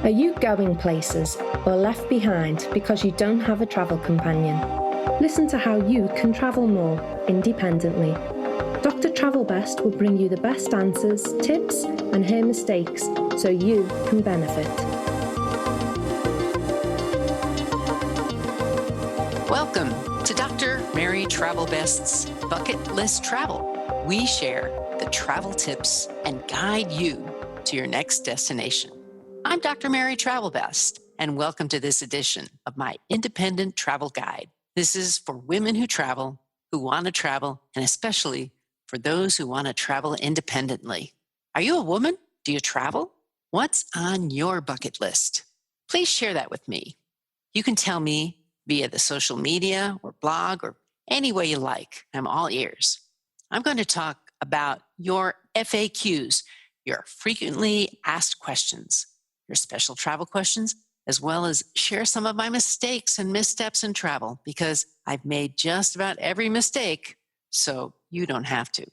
Are you going places or left behind because you don't have a travel companion? Listen to how you can travel more independently. Dr. Travel Best will bring you the best answers, tips, and hear mistakes so you can benefit. Welcome to Dr. Mary Travel Best's Bucket List Travel. We share the travel tips and guide you to your next destination. I'm Dr. Mary Travel Best, and welcome to this edition of my independent travel guide. This is for women who travel, who want to travel, and especially for those who want to travel independently. Are you a woman? Do you travel? What's on your bucket list? Please share that with me. You can tell me via the social media or blog or any way you like. I'm all ears. I'm going to talk about your FAQs, your frequently asked questions, your special travel questions, as well as share some of my mistakes and missteps in travel, because I've made just about every mistake, so you don't have to.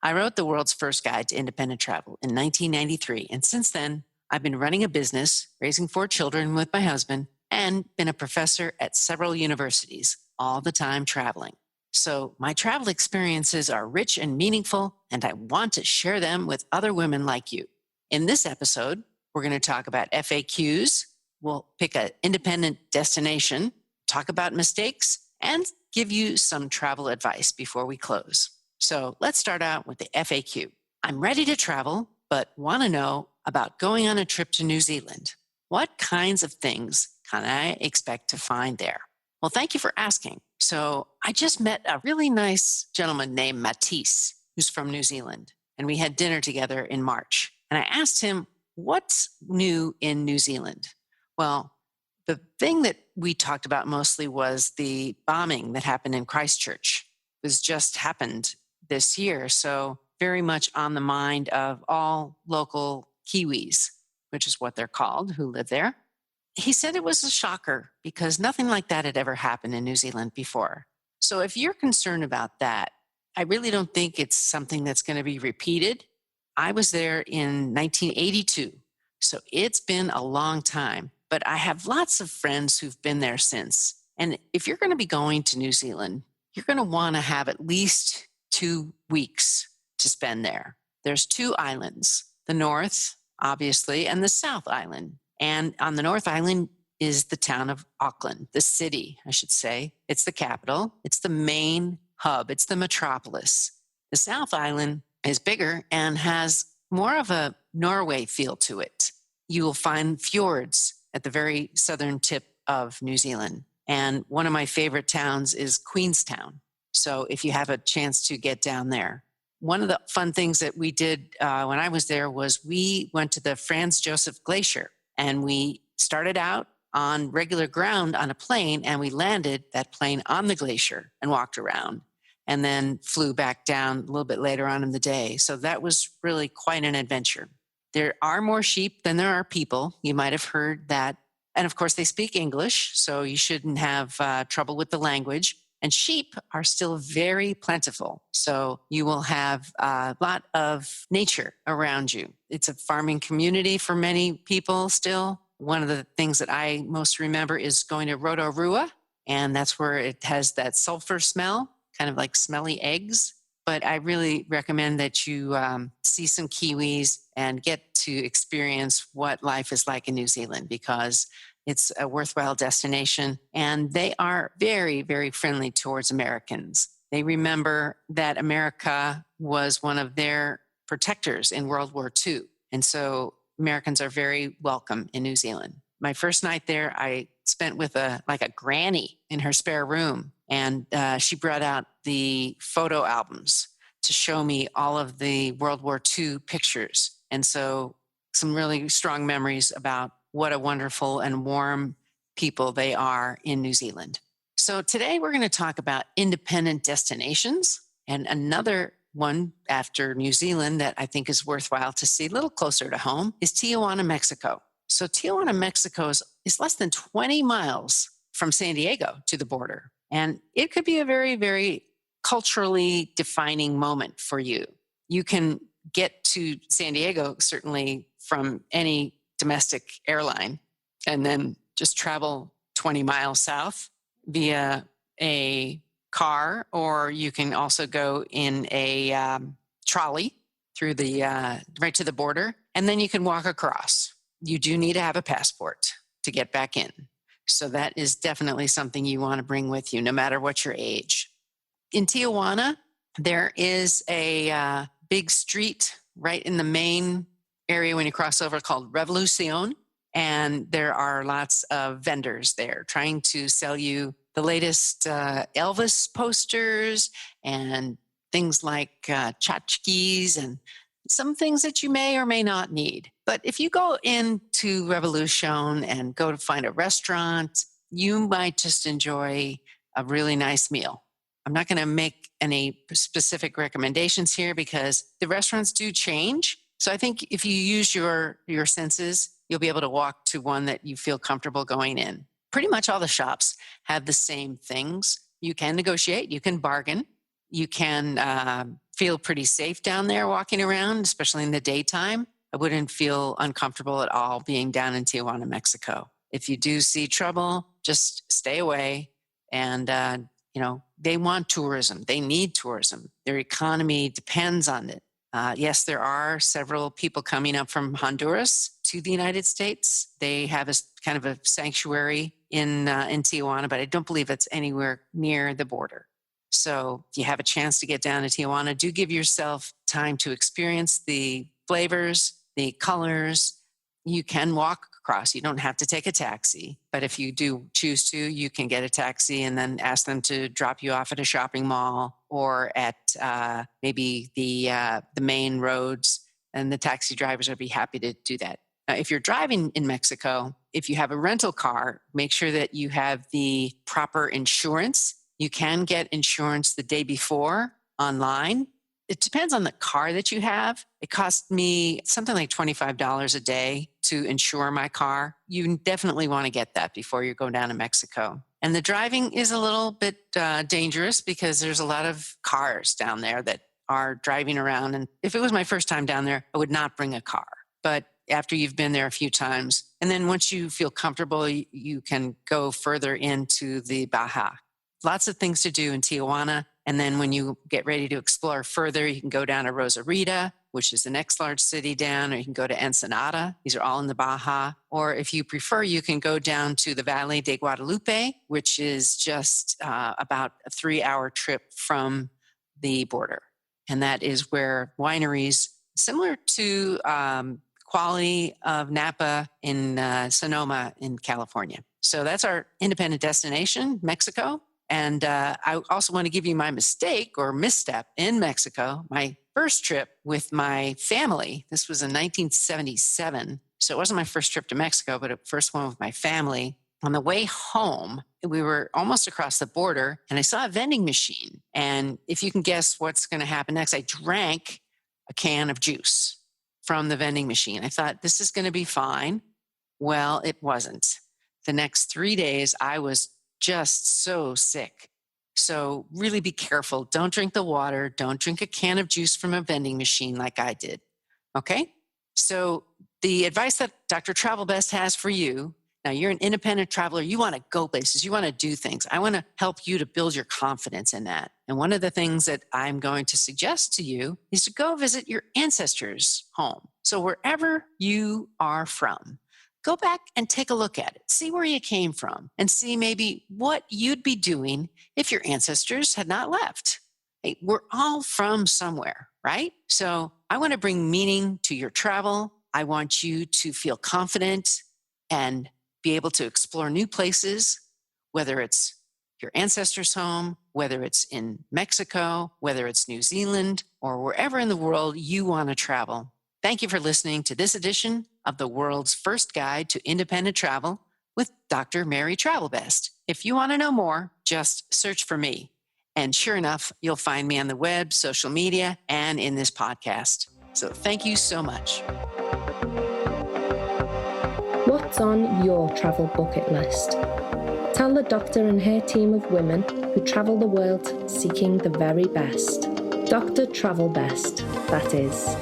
I wrote the world's first guide to independent travel in 1993, and since then, I've been running a business, raising 4 children with my husband, and been a professor at several universities, all the time traveling. So my travel experiences are rich and meaningful, and I want to share them with other women like you. In this episode, we're going to talk about FAQs. We'll pick an independent destination, talk about mistakes, and give you some travel advice before we close. So let's start out with the FAQ. I'm ready to travel, but want to know about going on a trip to New Zealand. What kinds of things can I expect to find there? Well, thank you for asking. So I just met a really nice gentleman named Matisse, who's from New Zealand, and we had dinner together in March. And I asked him, what's new in New Zealand? Well, the thing that we talked about mostly was the bombing that happened in Christchurch. It was just happened this year, so very much on the mind of all local Kiwis, which is what they're called, who live there. He said it was a shocker because nothing like that had ever happened in New Zealand before. So if you're concerned about that, I really don't think it's something that's going to be repeated. I was there in 1982, so it's been a long time, but I have lots of friends who've been there since. And if you're going to be going to New Zealand, you're going to want to have at least 2 weeks to spend there. There's 2 islands, the North, obviously, and the South Island. And on the North Island is the town of Auckland, the city, I should say. It's the capital. It's the main hub. It's the metropolis. The South Island is bigger and has more of a Norway feel to it. You will find fjords at the very southern tip of New Zealand. And one of my favorite towns is Queenstown. So if you have a chance to get down there. One of the fun things that we did when I was there was we went to the Franz Josef Glacier, and we started out on regular ground on a plane, and we landed that plane on the glacier and walked around, and then flew back down a little bit later on in the day. So that was really quite an adventure. There are more sheep than there are people. You might have heard that. And of course, they speak English, so you shouldn't have trouble with the language. And sheep are still very plentiful. So you will have a lot of nature around you. It's a farming community for many people still. One of the things that I most remember is going to Rotorua, and that's where it has that sulfur smell, kind of like smelly eggs. But I really recommend that you see some Kiwis and get to experience what life is like in New Zealand, because it's a worthwhile destination, and they are very, very friendly towards Americans. They remember that America was one of their protectors in World War II, and so Americans are very welcome in New Zealand. My first night there, I spent with a granny in her spare room, and she brought out the photo albums to show me all of the World War II pictures. And so some really strong memories about what a wonderful and warm people they are in New Zealand. So today we're going to talk about independent destinations, and another one after New Zealand that I think is worthwhile to see a little closer to home is Tijuana, Mexico. So Tijuana, Mexico is less than 20 miles from San Diego to the border. And it could be a very, very culturally defining moment for you. You can get to San Diego certainly from any domestic airline and then just travel 20 miles south via a car, or you can also go in a trolley through the right to the border, and then you can walk across. You do need to have a passport to get back in. So that is definitely something you want to bring with you, no matter what your age. In Tijuana, there is a big street right in the main area when you cross over called Revolucion. And there are lots of vendors there trying to sell you the latest Elvis posters and things like tchotchkes and some things that you may or may not need. But if you go into Revolution and go to find a restaurant, you might just enjoy a really nice meal. I'm not going to make any specific recommendations here because the restaurants do change. So I think if you use your senses, you'll be able to walk to one that you feel comfortable going in. Pretty much all the shops have the same things. You can negotiate, you can bargain, you can feel pretty safe down there walking around, especially in the daytime. I wouldn't feel uncomfortable at all being down in Tijuana, Mexico. If you do see trouble, just stay away. And, they want tourism. They need tourism. Their economy depends on it. Yes, there are several people coming up from Honduras to the United States. They have a kind of a sanctuary in Tijuana, but I don't believe it's anywhere near the border. So if you have a chance to get down to Tijuana, do give yourself time to experience the flavors, the colors. You can walk across. You don't have to take a taxi. But if you do choose to, you can get a taxi and then ask them to drop you off at a shopping mall or at maybe the main roads. And the taxi drivers would be happy to do that. If you're driving in Mexico, if you have a rental car, make sure that you have the proper insurance. You can get insurance the day before online. It depends on the car that you have. It cost me something like $25 a day to insure my car. You definitely want to get that before you go down to Mexico. And the driving is a little bit dangerous because there's a lot of cars down there that are driving around. And if it was my first time down there, I would not bring a car. But after you've been there a few times, and then once you feel comfortable, you can go further into the Baja. Lots of things to do in Tijuana. And then when you get ready to explore further, you can go down to Rosarita, which is the next large city down, or you can go to Ensenada. These are all in the Baja. Or if you prefer, you can go down to the Valle de Guadalupe, which is just about a 3-hour trip from the border. And that is where wineries, similar to Quality of Napa in Sonoma in California. So that's our independent destination, Mexico. And I also want to give you my mistake or misstep in Mexico. My first trip with my family, this was in 1977. So it wasn't my first trip to Mexico, but a first one with my family. On the way home, we were almost across the border and I saw a vending machine. And if you can guess what's going to happen next, I drank a can of juice from the vending machine. I thought, this is going to be fine. Well, it wasn't. The next 3 days, I was just so sick. So really be careful. Don't drink the water. Don't drink a can of juice from a vending machine like I did. Okay? So the advice that Dr. Travel Best has for you, now you're an independent traveler. You want to go places. You want to do things. I want to help you to build your confidence in that. And one of the things that I'm going to suggest to you is to go visit your ancestors' home. So wherever you are from, go back and take a look at it. See where you came from and see maybe what you'd be doing if your ancestors had not left. Hey, we're all from somewhere, right? So I want to bring meaning to your travel. I want you to feel confident and be able to explore new places, whether it's your ancestors' home, whether it's in Mexico, whether it's New Zealand, or wherever in the world you want to travel. Thank you for listening to this edition of the world's first guide to independent travel with Dr. Mary Travel Best. If you want to know more, just search for me. And sure enough, you'll find me on the web, social media, and in this podcast. So thank you so much. What's on your travel bucket list? Tell the doctor and her team of women who travel the world seeking the very best. Dr. Travel Best, that is.